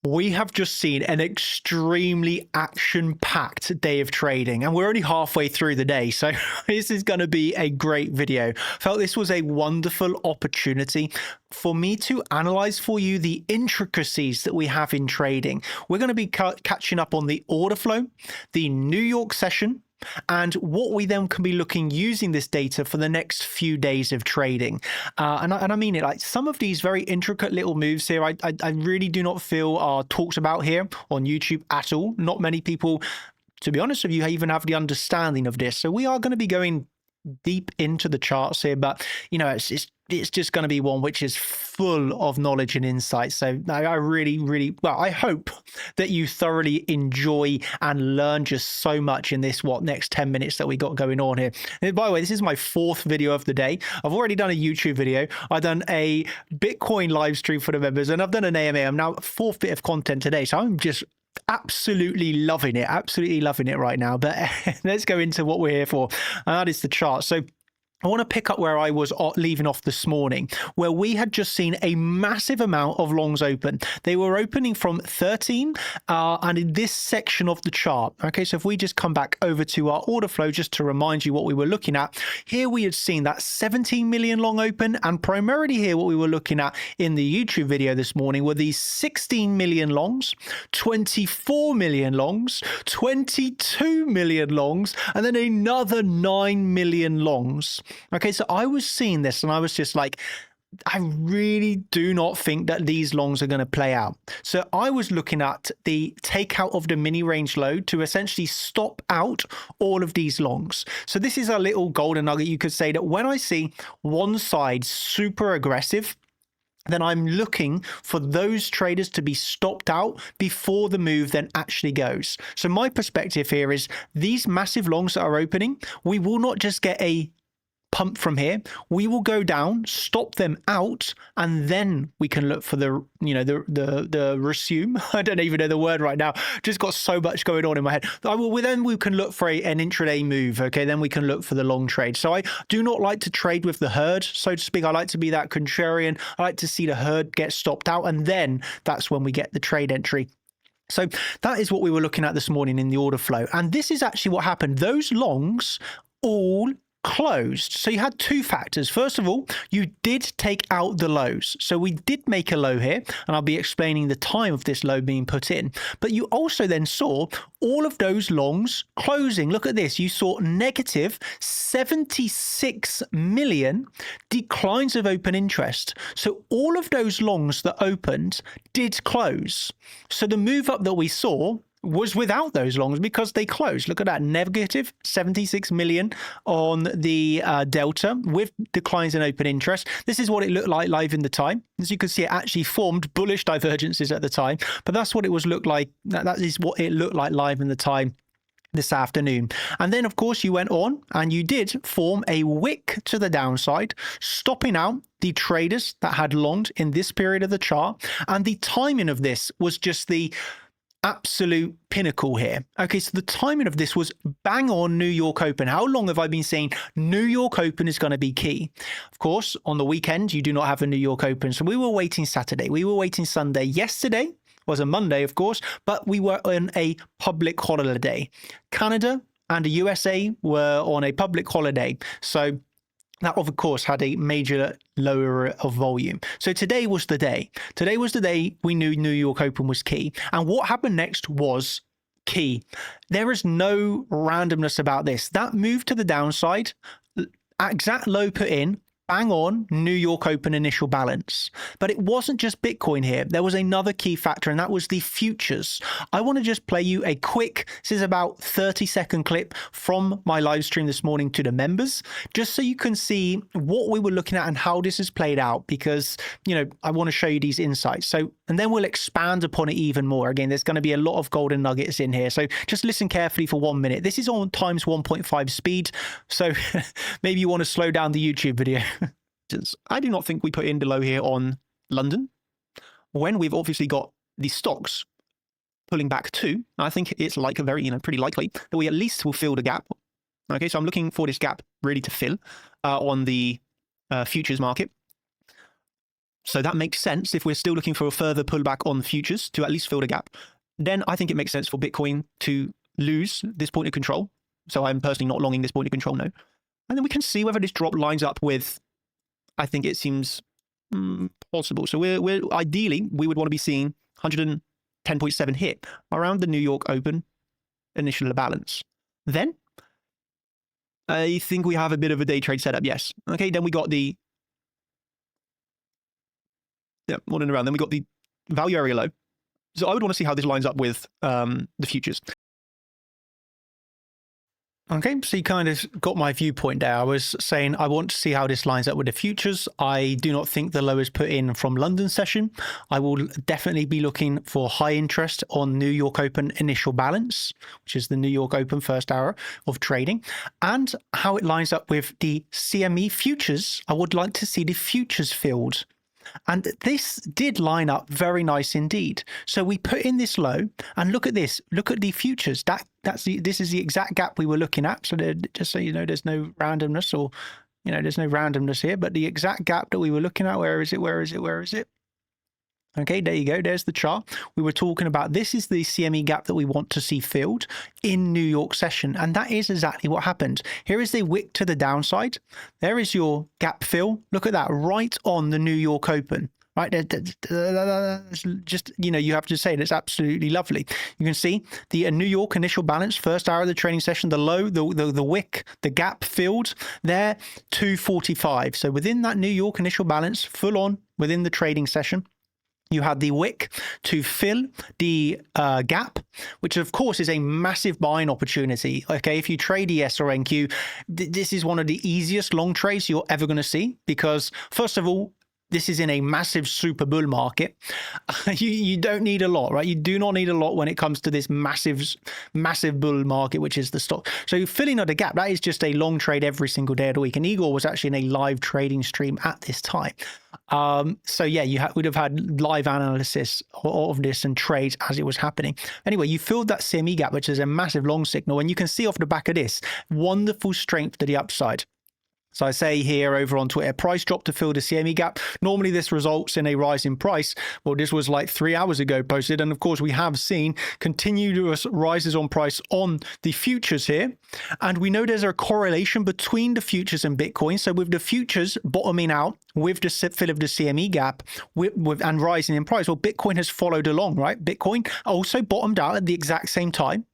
We have just seen an extremely action-packed day of trading, and we're only halfway through the day, so this is going to be a great video. Felt this was a wonderful opportunity for me to analyze for you the intricacies that we have in trading. We're going to be catching up on the order flow, the New York session, and what we then can be looking using this data for the next few days of trading. And I mean it, like some of these very intricate little moves here, I really do not feel are talked about here on YouTube at all. Not many people, to be honest with you, even have the understanding of this. So we are going to be going deep into the charts here, but you know, it's just going to be one which is full of knowledge and insight. So I really, well, I hope that you thoroughly enjoy and learn just so much in this, next 10 minutes that we got going on here. And by the way, this is my 4th video of the day. I've already done a YouTube video. I've done a Bitcoin live stream for the members, and I've done an AMA. I'm now 4th bit of content today. So I'm just absolutely loving it right now. But let's go into what we're here for, and that is the chart. So I want to pick up where I was leaving off this morning, where we had just seen a massive amount of longs open. They were opening from 13 and in this section of the chart. Okay, so if we just come back over to our order flow, just to remind you what we were looking at, here we had seen that 17 million long open, and primarily here what we were looking at in the YouTube video this morning were these 16 million longs, 24 million longs, 22 million longs, and then another 9 million longs. Okay, so I was seeing this and I was just like, I really do not think that these longs are going to play out. So I was looking at the takeout of the mini range low to essentially stop out all of these longs. So this is a little golden nugget. You could say that when I see one side super aggressive, then I'm looking for those traders to be stopped out before the move then actually goes. So my perspective here is these massive longs that are opening, we will not just get a pump from here. We will go down, stop them out, and then we can look for the, you know, the resume. I don't even know the word right now. Just got so much going on in my head. Then we can look for an intraday move. Okay, then we can look for the long trade. So I do not like to trade with the herd, so to speak. I like to be that contrarian. I like to see the herd get stopped out, and then that's when we get the trade entry. So that is what we were looking at this morning in the order flow. And this is actually what happened. Those longs all closed. So you had two factors. First of all, you did take out the lows. So we did make a low here, and I'll be explaining the time of this low being put in. But you also then saw all of those longs closing. Look at this. You saw negative 76 million declines of open interest. So all of those longs that opened did close. So the move up that we saw was without those longs because they closed. Look at that, negative 76 million on the delta with declines in open interest. This is what it looked like live in the time. As you can see, it actually formed bullish divergences at the time, but that's what it was looked like. That is what it looked like live in the time this afternoon. And then of course you went on and you did form a wick to the downside, stopping out the traders that had longed in this period of the chart. And the timing of this was just the absolute pinnacle here. Okay, so the timing of this was bang on New York Open. How long have I been saying New York Open is going to be key? Of course, on the weekend, you do not have a New York Open. So we were waiting Saturday. We were waiting Sunday. Yesterday was a Monday, of course, but we were on a public holiday. Canada and the USA were on a public holiday. So that, of course, had a major lower of volume. So today was the day. Today was the day we knew New York Open was key. And what happened next was key. There is no randomness about this. That move to the downside, exact low put in, bang on New York Open initial balance. But it wasn't just Bitcoin here. There was another key factor, and that was the futures. I want to just play you a quick, this is about 30-second clip from my live stream this morning to the members, just so you can see what we were looking at and how this has played out, because, you know, I want to show you these insights. So, and then we'll expand upon it even more. Again, there's going to be a lot of golden nuggets in here. So just listen carefully for 1 minute. This is on times 1.5 speed. So maybe you want to slow down the YouTube video. I do not think we put in the low here on London when we've obviously got the stocks pulling back too. I think it's like a very, you know, pretty likely that we at least will fill the gap. Okay, so I'm looking for this gap really to fill on the futures market. So that makes sense if we're still looking for a further pullback on the futures to at least fill the gap. Then I think it makes sense for Bitcoin to lose this point of control. So I'm personally not longing this point of control now. And then we can see whether this drop lines up with, I think it seems possible. So we're ideally, we would want to be seeing 110.7 hit around the New York Open initial balance. Then I think we have a bit of a day trade setup. Yes. Okay. Then we got the, more than around. Then we got the value area low. So I would want to see how this lines up with the futures. Okay, so you kind of got my viewpoint there. I was saying I want to see how this lines up with the futures. I do not think the low is put in from London session. I will definitely be looking for high interest on New York Open initial balance, which is the New York Open first hour of trading, and how it lines up with the CME futures. I would like to see the futures filled. And this did line up very nice indeed. So we put in this low, and look at this. Look at the futures. This is the exact gap we were looking at. So just so you know, there's no randomness, or there's no randomness here. But the exact gap that we were looking at. Where is it? Where is it? Where is it? Okay, there you go. There's the chart. We were talking about this is the CME gap that we want to see filled in New York session. And that is exactly what happened. Here is the wick to the downside. There is your gap fill. Look at that, right on the New York Open. Right, just, you have to say that's absolutely lovely. You can see the New York initial balance, first hour of the trading session, the low, the wick, the gap filled there, 245. So within that New York initial balance, full on within the trading session, you had the wick to fill the gap, which of course is a massive buying opportunity. Okay, if you trade ES or NQ, this is one of the easiest long trades you're ever going to see, because first of all, this is in a massive super bull market. You don't need a lot, right? You do not need a lot when it comes to this massive bull market, which is the stock. So filling out the gap, that is just a long trade every single day of the week. And Igor was actually in a live trading stream at this time. So yeah, you would have had live analysis of this and trades as it was happening. Anyway, you filled that CME gap, which is a massive long signal. And you can see off the back of this, wonderful strength to the upside. So I say here over on Twitter, price drop to fill the CME gap. Normally this results in a rise in price. Well, this was like 3 hours ago posted. And of course, we have seen continuous rises on price on the futures here. And we know there's a correlation between the futures and Bitcoin. So with the futures bottoming out with the fill of the CME gap and rising in price, well, Bitcoin has followed along, right? Bitcoin also bottomed out at the exact same time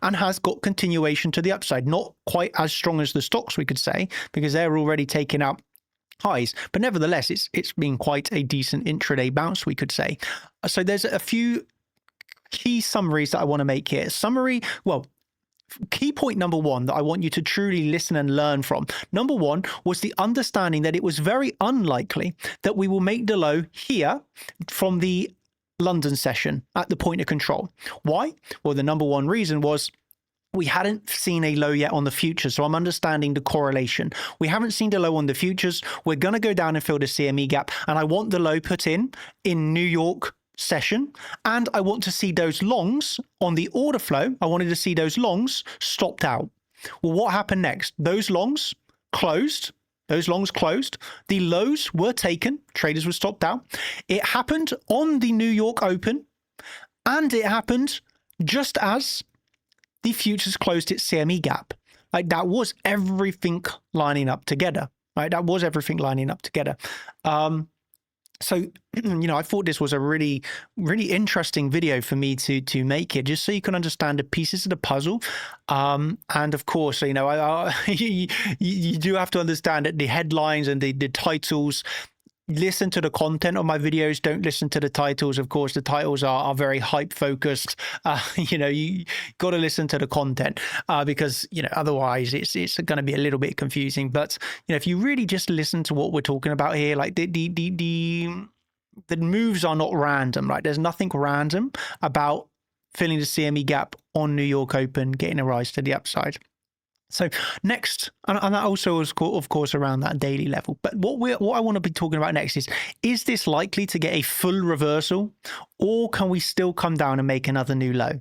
and has got continuation to the upside. Not quite as strong as the stocks, we could say, because they're already taking out highs, but nevertheless, it's been quite a decent intraday bounce, we could say. So there's a few key summaries that I want to make here. Key point number one that I want you to truly listen and learn from. Number one was the understanding that it was very unlikely that we will make the low here from the London session at the point of control. Why? Well, the number one reason was we hadn't seen a low yet on the futures. So I'm understanding the correlation. We haven't seen the low on the futures. We're going to go down and fill the CME gap. And I want the low put in New York session. And I want to see those longs on the order flow. I wanted to see those longs stopped out. Well, what happened next? Those longs closed. The lows were taken. Traders were stopped out. It happened on the New York Open. And it happened just as the futures closed its CME gap. Like, that was everything lining up together, right? That was everything lining up together. So, I thought this was a really, really interesting video for me to make it, just so you can understand the pieces of the puzzle. And of course, you do have to understand that the headlines and the titles. Listen to the content of my videos. Don't listen to the titles. Of course, the titles are very hype focused. You got to listen to the content because otherwise it's going to be a little bit confusing. But if you really just listen to what we're talking about here, like the moves are not random. Right? There's nothing random about filling the CME gap on New York Open, getting a rise to the upside. So next, and that also is, of course, around that daily level. But what I want to be talking about next is this likely to get a full reversal, or can we still come down and make another new low?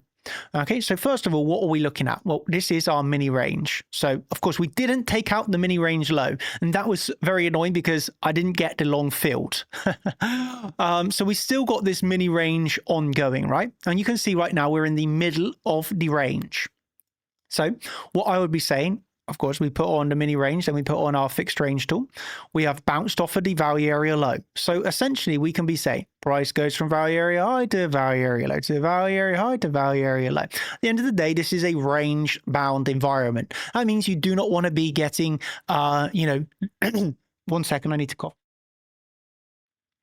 Okay, so first of all, what are we looking at? Well, this is our mini range. So of course we didn't take out the mini range low, and that was very annoying because I didn't get the long filled. So we still got this mini range ongoing, right? And you can see right now we're in the middle of the range. So what I would be saying, of course, we put on the mini range, then we put on our fixed range tool. We have bounced off of the value area low. So essentially we can be saying price goes from value area high to value area low to value area high to value area low. At the end of the day, this is a range bound environment. That means you do not want to be getting, one second, I need to cough.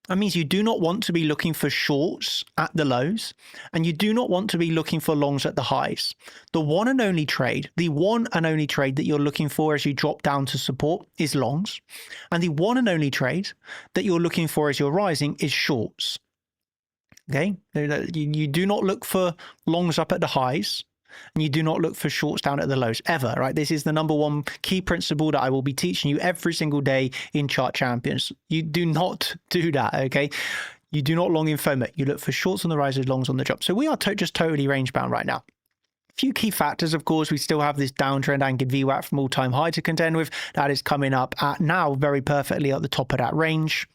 That means you do not want to be looking for shorts at the lows, and you do not want to be looking for longs at the highs. The one and only trade that you're looking for as you drop down to support is longs. And the one and only trade that you're looking for as you're rising is shorts. Okay? You do not look for longs up at the highs, and you do not look for shorts down at the lows ever, right? This is the number one key principle that I will be teaching you every single day in Chart Champions. You do not do that, okay? You do not long in FOMO. You look for shorts on the rises, longs on the drop. So we are just totally range bound right now. A few key factors, of course, we still have this downtrend anchored VWAP from all-time high to contend with. That is coming up at now very perfectly at the top of that range.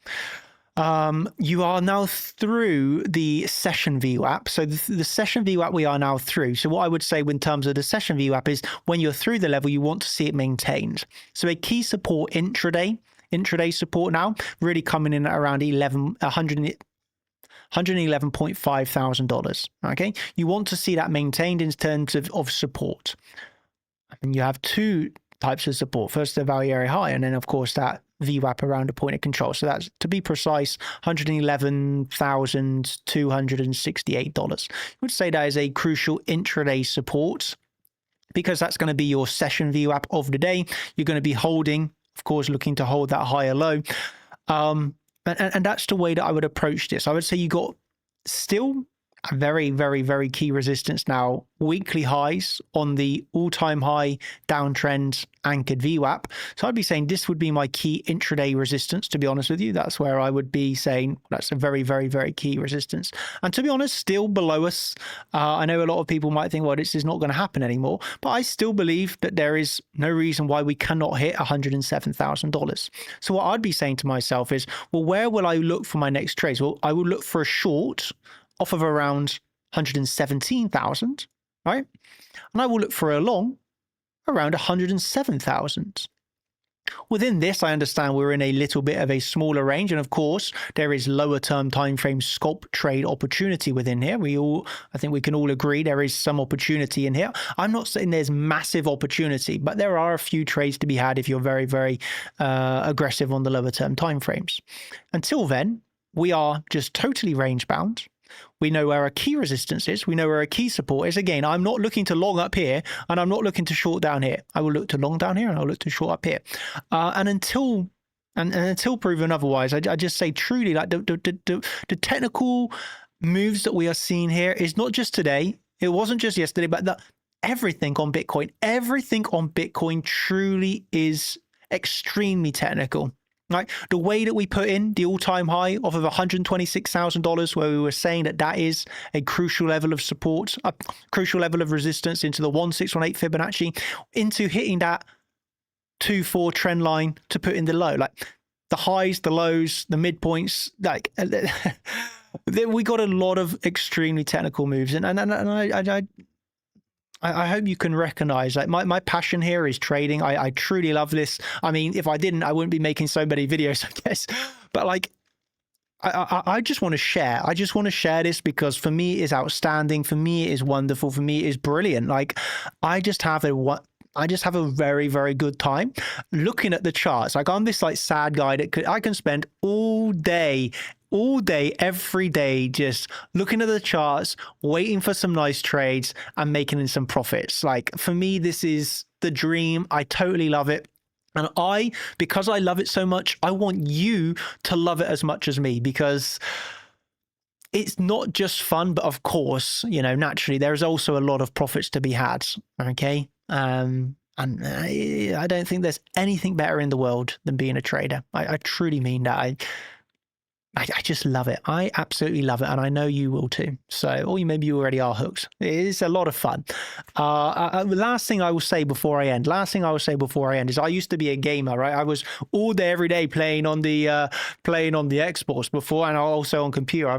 You are now through the session VWAP. So the session VWAP we are now through. So what I would say in terms of the session VWAP is when you're through the level, you want to see it maintained. So a key support intraday support now really coming in at around $111.5 thousand. Okay, you want to see that maintained in terms of support. And you have two types of support. First, the value area high, and then of course that VWAP around a point of control. So that's, to be precise, $111,268. I would say that is a crucial intraday support because that's going to be your session VWAP of the day. You're going to be holding, of course, looking to hold that higher low. And that's the way that I would approach this. I would say you got still a very, very, very key resistance now. Weekly highs on the all-time high downtrend anchored VWAP. So I'd be saying this would be my key intraday resistance, to be honest with you. That's where I would be saying that's a very, very, very key resistance. And to be honest, still below us. I know a lot of people might think, well, this is not going to happen anymore. But I still believe that there is no reason why we cannot hit $107,000. So what I'd be saying to myself is, well, where will I look for my next trades? Well, I will look for a short off of around 117,000, right? And I will look for a long around 107,000. Within this, I understand we're in a little bit of a smaller range, and of course, there is lower term time frame scalp trade opportunity within here. I think we can all agree there is some opportunity in here. I'm not saying there's massive opportunity, but there are a few trades to be had if you're very, very aggressive on the lower term time frames. Until then, we are just totally range bound. We know where our key resistance is. We know where our key support is. Again, I'm not looking to long up here, and I'm not looking to short down here. I will look to long down here, and I'll look to short up here. And until proven otherwise, I just say truly, like the technical moves that we are seeing here is not just today. It wasn't just yesterday, but everything on Bitcoin truly is extremely technical. Right, the way that we put in the all-time high of $126,000, where we were saying that is a crucial level of support, a crucial level of resistance into the 1618 Fibonacci, into hitting that 2-4 trend line to put in the low, like the highs, the lows, the midpoints, like we got a lot of extremely technical moves, and I hope you can recognize, like, my passion here is trading. I truly love this. I mean, if I didn't, I wouldn't be making so many videos, I guess. But like, I just want to share. I just want to share this because for me it is outstanding. For me it is wonderful. For me it is brilliant. Like, I just have a very, very good time looking at the charts. Like, I'm this like sad guy that I can spend all day, every day, just looking at the charts, waiting for some nice trades and making some profits. Like, for me, this is the dream. I totally love it. And because I love it so much, I want you to love it as much as me, because it's not just fun, but of course, naturally, there's also a lot of profits to be had. Okay. And I don't think there's anything better in the world than being a trader. I truly mean that. I just love it. I absolutely love it, and I know you will too. So, or maybe you already are hooked. It is a lot of fun. The last thing I will say before I end. Is I used to be a gamer, right? I was all day, every day playing on the Xbox before, and also on computer. I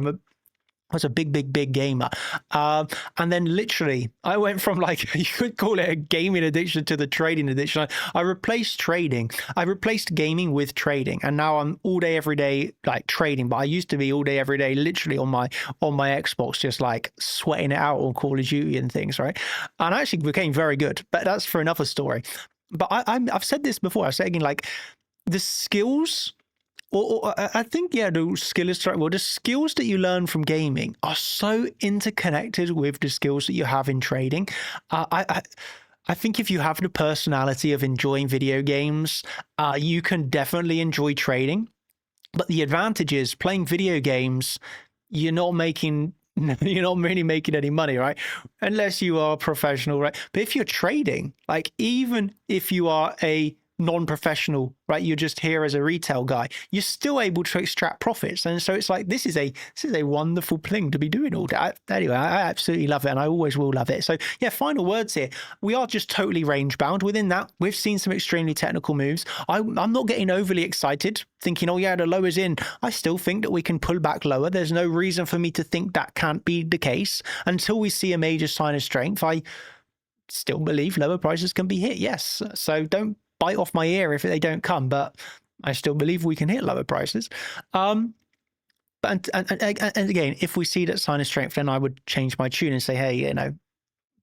was a big gamer. And then literally I went from, like, you could call it a gaming addiction to the trading addiction. I replaced trading. I replaced gaming with trading. And now I'm all day, every day, like, trading. But I used to be all day, every day, literally on my Xbox, just like sweating it out on Call of Duty and things, right? And I actually became very good, but that's for another story. But I've said this before. I said again, like, the skills, or I think, yeah, the skill is right. Well, the skills that you learn from gaming are so interconnected with the skills that you have in trading. I think if you have the personality of enjoying video games, you can definitely enjoy trading. But the advantage is playing video games, you're not really making any money, right? Unless you are professional, right? But if you're trading, like, even if you are a non-professional, right, you're just here as a retail guy, you're still able to extract profits. And so it's like, this is a wonderful thing to be doing all day. Anyway, I absolutely love it, and I always will love it. So yeah, final words here. We are just totally range bound. Within that, we've seen some extremely technical moves. I'm not getting overly excited thinking, oh yeah, the low is in. I still think that we can pull back lower. There's no reason for me to think that can't be the case until we see a major sign of strength. I still believe lower prices can be hit, yes. So don't bite off my ear if they don't come, but I still believe we can hit lower prices. And again, if we see that sign of strength, then I would change my tune and say, hey, you know,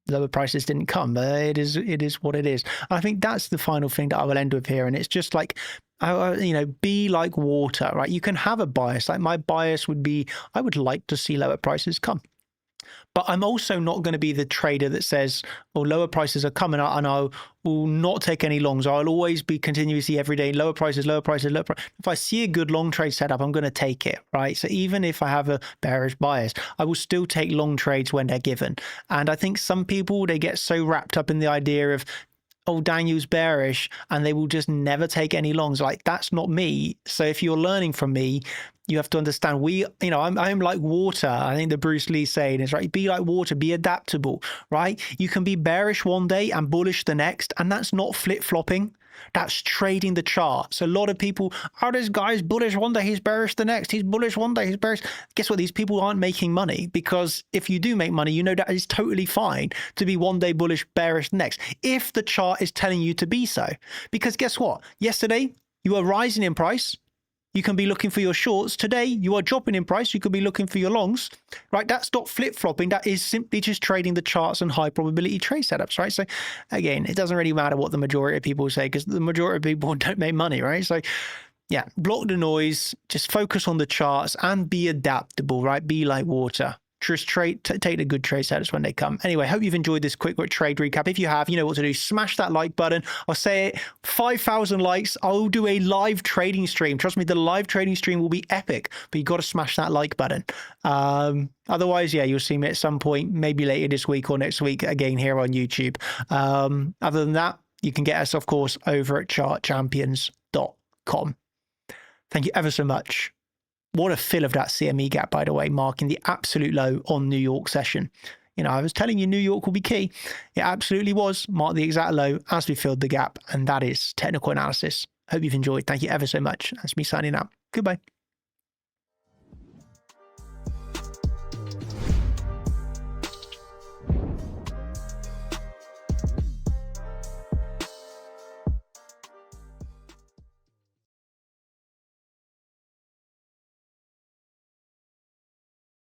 lower prices didn't come, but it is what it is. I think that's the final thing that I will end with here. And it's just like, you know, be like water, right? You can have a bias. Like, my bias would be, I would like to see lower prices come. But I'm also not going to be the trader that says, oh, lower prices are coming out and I will not take any longs. I'll always be continuously every day, lower prices, lower prices, lower prices. If I see a good long trade setup, I'm going to take it, right? So even if I have a bearish bias, I will still take long trades when they're given. And I think some people, they get so wrapped up in the idea of, oh, Daniel's bearish, and they will just never take any longs. Like, that's not me. So if you're learning from me, you have to understand, I'm like water. I think the Bruce Lee saying is, right, be like water, be adaptable, right? You can be bearish one day and bullish the next, and that's not flip-flopping. That's trading the chart. So a lot of people, oh, this guy's bullish one day, he's bearish the next. He's bullish one day, he's bearish. Guess what? These people aren't making money, because if you do make money, you know that is totally fine to be one day bullish, bearish the next, if the chart is telling you to be so. Because guess what? Yesterday, you were rising in price. You can be looking for your shorts. Today, you are dropping in price. You could be looking for your longs, right? That's not flip-flopping. That is simply just trading the charts and high probability trade setups, right? So again, it doesn't really matter what the majority of people say, because the majority of people don't make money, right? So yeah, block the noise, just focus on the charts and be adaptable, right? Be like water. Just take the good trade setups when they come. Anyway, hope you've enjoyed this quick trade recap. If you have, you know what to do. Smash that like button. I'll say it, 5,000 likes. I'll do a live trading stream. Trust me, the live trading stream will be epic, but you got to smash that like button. Otherwise, yeah, you'll see me at some point, maybe later this week or next week, again here on YouTube. Other than that, you can get us, of course, over at chartchampions.com. Thank you ever so much. What a fill of that CME gap, by the way, marking the absolute low on New York session. You know, I was telling you New York will be key. It absolutely was. Marked the exact low as we filled the gap. And that is technical analysis. Hope you've enjoyed. Thank you ever so much. That's me signing out. Goodbye.